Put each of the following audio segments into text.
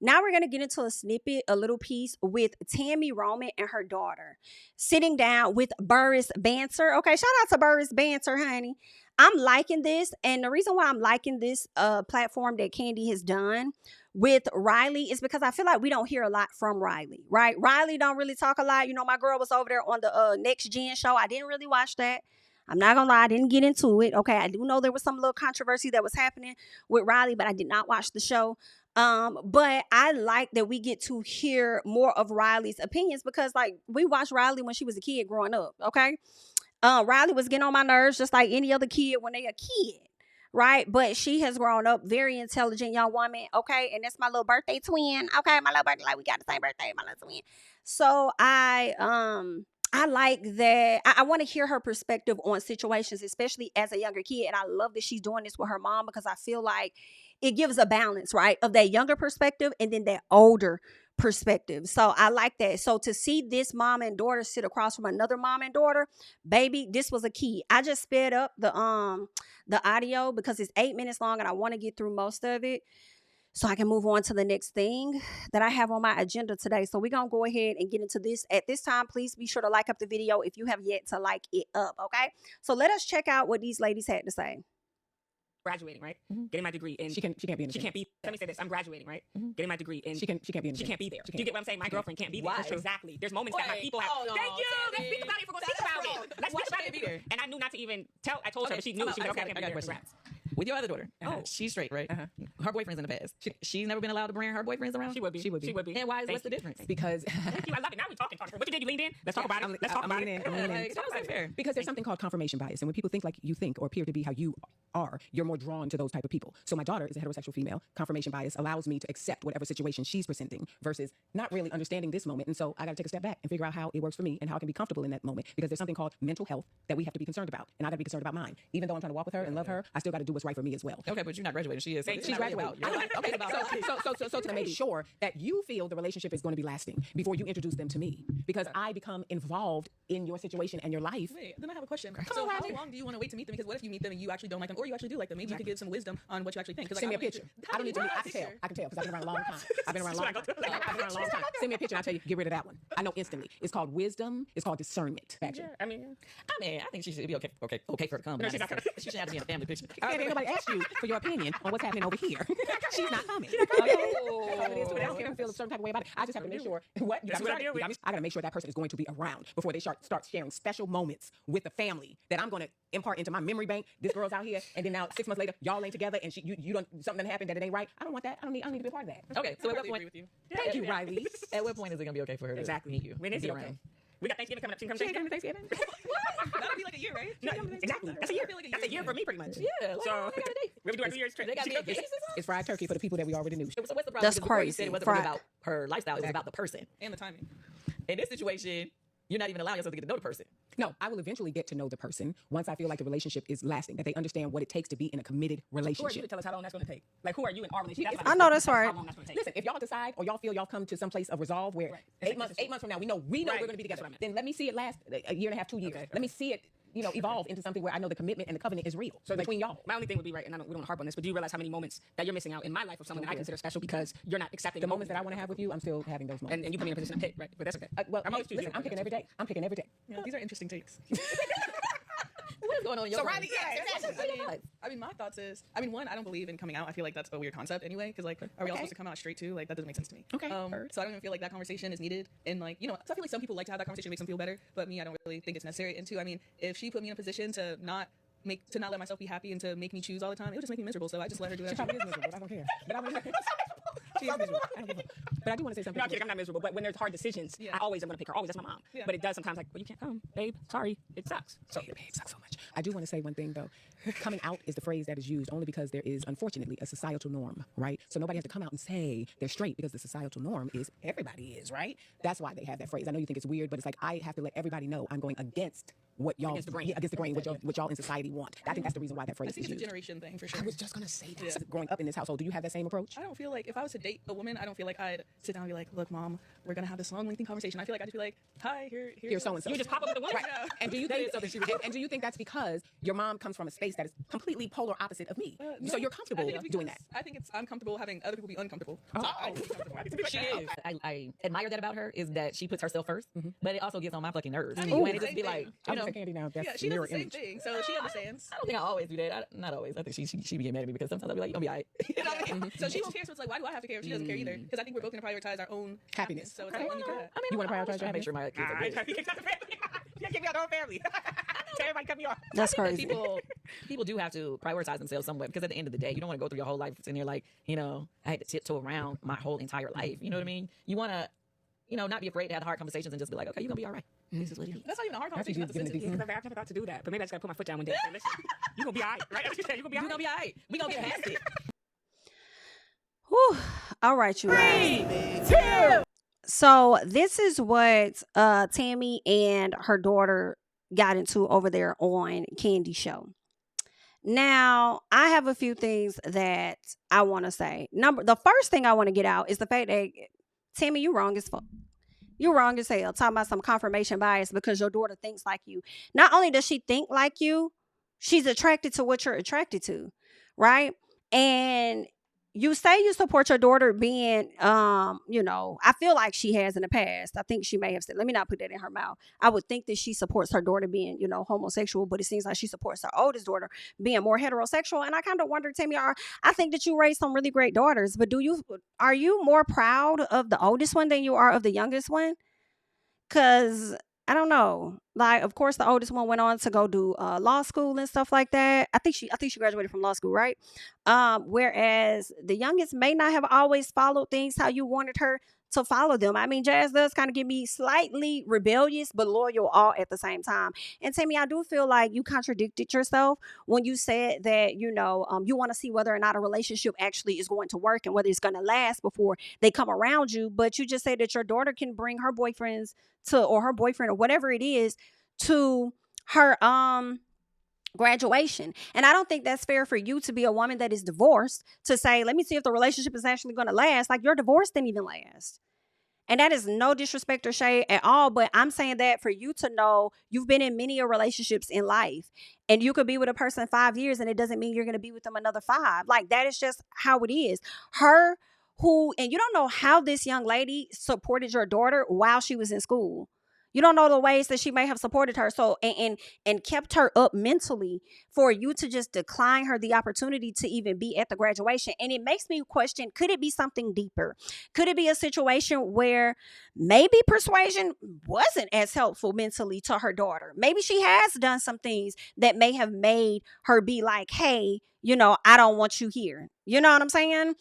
Now we're going to get into a snippet, a little piece with Tammy Roman and her daughter sitting down with Burris Banter. Okay, shout out to Burris Banter, honey. I'm liking this. And the reason why I'm liking this platform that Candy has done with Riley is because I feel like we don't hear a lot from Riley, right? Riley don't really talk a lot. You know, my girl was over there on the Next Gen show. I didn't really watch that. I'm not gonna lie, I didn't get into it. Okay, I do know there was some little controversy that was happening with Riley, but I did not watch the show. But I like that we get to hear more of Riley's opinions because, like, we watched Riley when she was a kid growing up. Okay, Riley was getting on my nerves just like any other kid when they a kid, right? But she has grown up, very intelligent young woman. Okay, and that's my little birthday twin. Okay, my little birthday, like we got the same birthday, my little twin. So I like that. I want to hear her perspective on situations, especially as a younger kid. And I love that she's doing this with her mom because I feel like it gives a balance, right? Of that younger perspective and then that older perspective. So I like that. So to see this mom and daughter sit across from another mom and daughter, baby, this was a key. I just sped up the audio because it's 8 minutes long and I want to get through most of it, so I can move on to the next thing that I have on my agenda today. So we're going to go ahead and get into this. At this time, please be sure to like up the video if you have yet to like it up, okay? So let us check out what these ladies had to say. Graduating, right? Getting my degree, and she can't be in the She can't be. Let me say this: I'm graduating, right? Getting my degree, and she can't be in the She can't be there. Do you get what I'm saying? My girlfriend can't be there. Why? Exactly. There's moments that my people have. No, Thank you. Tammy. Let's speak about it. If we're gonna speak about it. Let's speak about it. And I knew not to even tell. I told her, but she knew. She was like, okay, I can't be there. Congrats. With your other daughter, she's straight, right? Her boyfriend's in the past. She's never been allowed to bring her boyfriends around. She would be. And why? What's the difference? Because thank you. I love it. Now we're talking. What you did? You leaned in. Let's talk about it. Let's talk about it. I'm leaning in. That was fair. Because there's something called confirmation bias, and when people think like you think or appear to be how you are, you're more drawn to those type of people. So my daughter is a heterosexual female. Confirmation bias allows me to accept whatever situation she's presenting versus not really understanding this moment. And so I got to take a step back and figure out how it works for me and how I can be comfortable in that moment. Because there's something called mental health that we have to be concerned about, and I got to be concerned about mine. Even though I'm trying to walk with her and love her, I still got to do what's right for me as well. Okay, but you're not graduating. She is. She's graduating. Okay, so to make sure that you feel the relationship is going to be lasting before you introduce them to me, because I become involved in your situation and your life. Wait, then I have a question. So how long do you want to wait to meet them? Because what if you meet them and you actually don't like them, or you actually do like them? Maybe you could give some wisdom on what you actually think. Send me a picture. I don't need to meet. I can tell because I've been around a long time. I've been around a long time. Send me a picture and I'll tell you, get rid of that one. I know instantly. It's called wisdom. It's called discernment. Yeah, I mean, I think she should be okay for her to come. She should have to be in a family picture. Ain't nobody asked you for your opinion on what's happening over here. She's not coming. Okay? That's all it is to it. I don't care if I feel a certain type of way about it. I just have to make sure what you I gotta make sure that person is going to be around before they start sharing special moments with the family that I'm gonna impart into my memory bank. This girl's out here, and then now 6 months later, y'all ain't together, and you don't something happened that it ain't right. I don't want that. I don't need to be a part of that. Okay, so at what point? Thank you, Riley. At what point is it gonna be okay for her to meet you? When is it okay? We got Thanksgiving coming up. She coming to Thanksgiving? That'll be like a year, right? No, exactly. That's a year. That's a year for me, pretty much. Yeah. So we do our New Year's trip. It's fried turkey for the people that we already knew. So what's the problem? That's crazy. It wasn't really about her lifestyle. It was about the person and the timing. In this situation, you're not even allowing yourself to get to know the person. No, I will eventually get to know the person once I feel like the relationship is lasting, that they understand what it takes to be in a committed relationship. Who are you to tell us how long that's going to take? Like, who are you in our relationship? I know that's right. How long that's going to take. Listen, if y'all decide or y'all feel y'all come to some place of resolve where 8 months from now we know we're going to be together, then let me see it last a year and a half, 2 years. Okay. Let me see it, evolve into something where I know the commitment and the covenant is real. So between y'all. My only thing would be, right, and we don't harp on this, but do you realize how many moments that you're missing out in my life of someone that I consider special because you're not accepting the moments that I want to have with you? I'm still having those moments. And you put me in a position to pick, right? But that's okay. Listen, I'm picking every day. Yeah, these are interesting takes. What is going on in your life? I mean, my thoughts is, one, I don't believe in coming out. I feel like that's a weird concept anyway, because like, are we all supposed to come out straight too? Like, that doesn't make sense to me. Okay. So I don't even feel like that conversation is needed. And like, so I feel like some people like to have that conversation, makes them feel better, but me, I don't really think it's necessary. And two, I mean, if she put me in a position to not let myself be happy and to make me choose all the time, it would just make me miserable. So I just let her do that. She probably is miserable. I don't care. She is miserable. I don't give a fuck. But I do want to say something. No, I'm kidding. I'm not miserable. But when there's hard decisions, I always am going to pick her. Always, that's my mom. Yeah. But it does sometimes like, well, you can't come, babe. Sorry, it sucks. So babe, it sucks so much. I do want to say one thing though. Coming out is the phrase that is used only because there is, unfortunately, a societal norm, right? So nobody has to come out and say they're straight because the societal norm is everybody is, right? That's why they have that phrase. I know you think it's weird, but it's like I have to let everybody know I'm going against what y'all against the grain, what y'all in society want. I think that's the reason why that phrase is used. I think it's a generation thing for sure. I was just gonna say that. Yeah. Growing up in this household, do you have that same approach? I don't feel like if I was to date a woman, I don't feel like I'd sit down and be like, "Look, mom, we're gonna have this long, lengthy conversation." I feel like I'd just be like, "Hi, here's so and so." You just pop up with the woman, right? And do you so that she would, and do you think that's because your mom comes from a space that is completely polar opposite of me? So you're comfortable doing that? I think I'm comfortable having other people be uncomfortable. She is. I admire that about her, is that she puts herself first, but it also gets on my fucking nerves. I mean, When it just be like, I'm just Candy now. That's yeah, she does mirror the same image. thing, so she understands. I don't think I always do that. Not always. I think she be getting mad at me because sometimes I'll be like, you'll be all right. You know what I mean? So she won't care. So it's like, why do I have to care if she doesn't care either? Because I think we're both going to prioritize our own happiness. So it's like, when you do that. You want to prioritize your I make sure my kids are good. Yeah, give me out the whole family. Tell everybody cut me off. That's I think crazy. that people do have to prioritize themselves somewhat, because at the end of the day, you don't want to go through your whole life sitting there like, I had to tiptoe around my whole entire life. You know what I mean? You want to, not be afraid to have hard conversations and just be like, okay, you're going to be all right. This is what it is. That's not even a hard conversation. That's a sentence. I've never thought to do that, but maybe I just gotta put my foot down one day and say, listen, you're gonna be all right, right? That's what you said, you're gonna be all We're right. going to be all right. We're going to get past it. Whew. All right, you guys. So this is what Tammy and her daughter got into over there on Candy Show. Now, I have a few things that I want to say. The first thing I want to get out is the fact that Tammy, you wrong as fuck. You're wrong as hell. Talking about some confirmation bias because your daughter thinks like you. Not only does she think like you, she's attracted to what you're attracted to, right? And you say you support your daughter being, I feel like she has in the past. I think she may have said, let me not put that in her mouth. I would think that she supports her daughter being, homosexual, but it seems like she supports her oldest daughter being more heterosexual. And I kind of wonder, Tammy, I think that you raised some really great daughters, but are you more proud of the oldest one than you are of the youngest one? Because I don't know. Like, of course, the oldest one went on to go do law school and stuff like that. I think she graduated from law school, right? Whereas the youngest may not have always followed things how you wanted her to follow them. I mean, Jazz does kind of get me slightly rebellious, but loyal all at the same time. And Tammy, I do feel like you contradicted yourself when you said that, you want to see whether or not a relationship actually is going to work and whether it's going to last before they come around you. But you just said that your daughter can bring her boyfriends or her boyfriend or whatever it is to her graduation. And I don't think that's fair for you to be a woman that is divorced to say, let me see if the relationship is actually going to last. Like, your divorce didn't even last. And that is no disrespect or shade at all. But I'm saying that for you to know, you've been in many relationships in life, and you could be with a person 5 years and it doesn't mean you're going to be with them another 5. Like, that is just how it is. And you don't know how this young lady supported your daughter while she was in school. You don't know the ways that she may have supported her. So, and kept her up mentally for you to just decline her the opportunity to even be at the graduation. And it makes me question, could it be something deeper? Could it be a situation where maybe persuasion wasn't as helpful mentally to her daughter? Maybe she has done some things that may have made her be like, hey, I don't want you here. You know what I'm saying?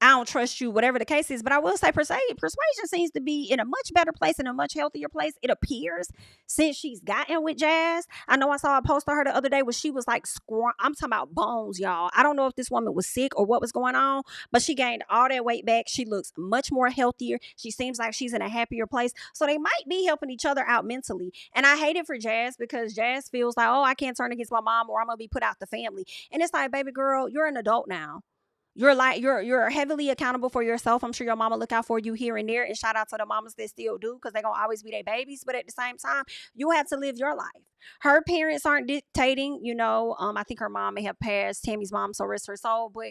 I don't trust you, whatever the case is. But I will say persuasion seems to be in a much better place, in a much healthier place, it appears, since she's gotten with Jazz. I know I saw a post of her the other day where she was like, I'm talking about bones, y'all. I don't know if this woman was sick or what was going on, but she gained all that weight back. She looks much more healthier. She seems like she's in a happier place. So they might be helping each other out mentally. And I hate it for Jazz because Jazz feels like, I can't turn against my mom or I'm going to be put out the family. And it's like, baby girl, you're an adult now. You're heavily accountable for yourself. I'm sure your mama look out for you here and there, and shout out to the mamas that still do, because they're gonna always be their babies. But at the same time, you have to live your life. Her parents aren't dictating, I think her mom may have passed, Tammy's mom, so rest her soul. But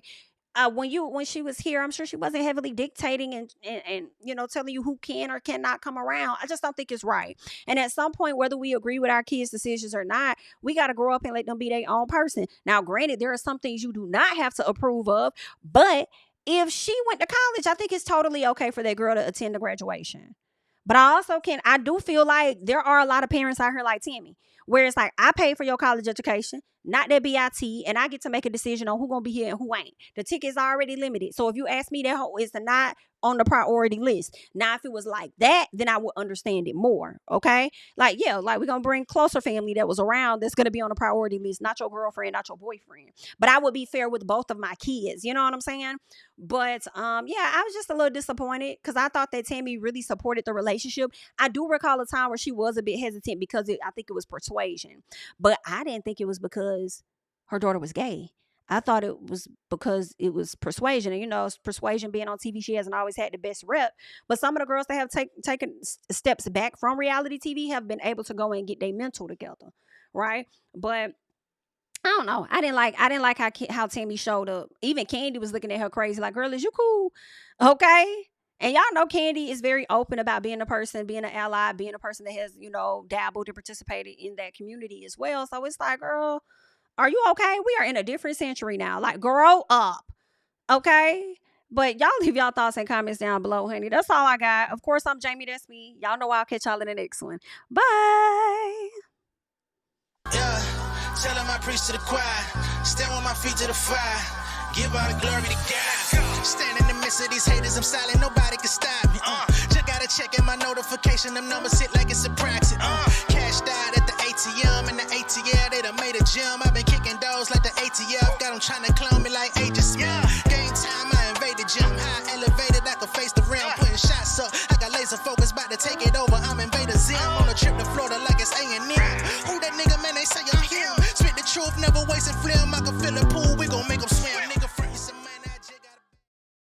when she was here, I'm sure she wasn't heavily dictating and telling you who can or cannot come around. I just don't think it's right. And at some point, whether we agree with our kids' decisions or not, we got to grow up and let them be their own person. Now, granted, there are some things you do not have to approve of, but if she went to college, I think it's totally okay for that girl to attend the graduation. But I do feel like there are a lot of parents out here like Tammy, where it's like, I paid for your college education, not that BIT, and I get to make a decision on who's going to be here and who ain't. The ticket's already limited. So if you ask me, that is not on the priority list. Now, if it was like that, then I would understand it more. Okay? Like, yeah, like we're going to bring closer family that was around that's going to be on the priority list, not your girlfriend, not your boyfriend. But I would be fair with both of my kids. You know what I'm saying? But I was just a little disappointed because I thought that Tammy really supported the relationship. I do recall a time where she was a bit hesitant because I think it was persuasion. But I didn't think it was because her daughter was gay. I thought it was because it was Persuasion. And, you know, Persuasion being on TV, she hasn't always had the best rep. But some of the girls that have taken steps back from reality TV have been able to go and get their mental together, right? But I don't know. I didn't like how Tammy showed up. Even Candy was looking at her crazy, like, girl, is you cool? Okay. And y'all know Candy is very open about being a person, being an ally, being a person that has, you know, dabbled and participated in that community as well. So it's like, girl, are you okay? We are in a different century now. Like, grow up. Okay? But y'all leave y'all thoughts and comments down below, honey. That's all I got. Of course, I'm Jamie. That's me. Y'all know I'll catch y'all in the next one. Bye. Yeah, tell him I preach to the choir. Stand with my feet to the fire. Give all the glory to God. Stand in the midst of these haters, I'm silent, nobody can stop me. Just gotta check in my notification, them numbers hit like it's a proxy. Cashed out at the ATM, and the ATL, they done made a gym. I've been kicking doors like the ATF, got them trying to clone me like Agent Smith. Game time, I invaded gym, high elevated, I can face the rim. Putting shots up, I got laser focus, about to take it over, I'm Invader Zim. On a trip to Florida like it's A&M. Who that nigga, man, they say I'm him. Spit the truth, never wasting film, I can feel it.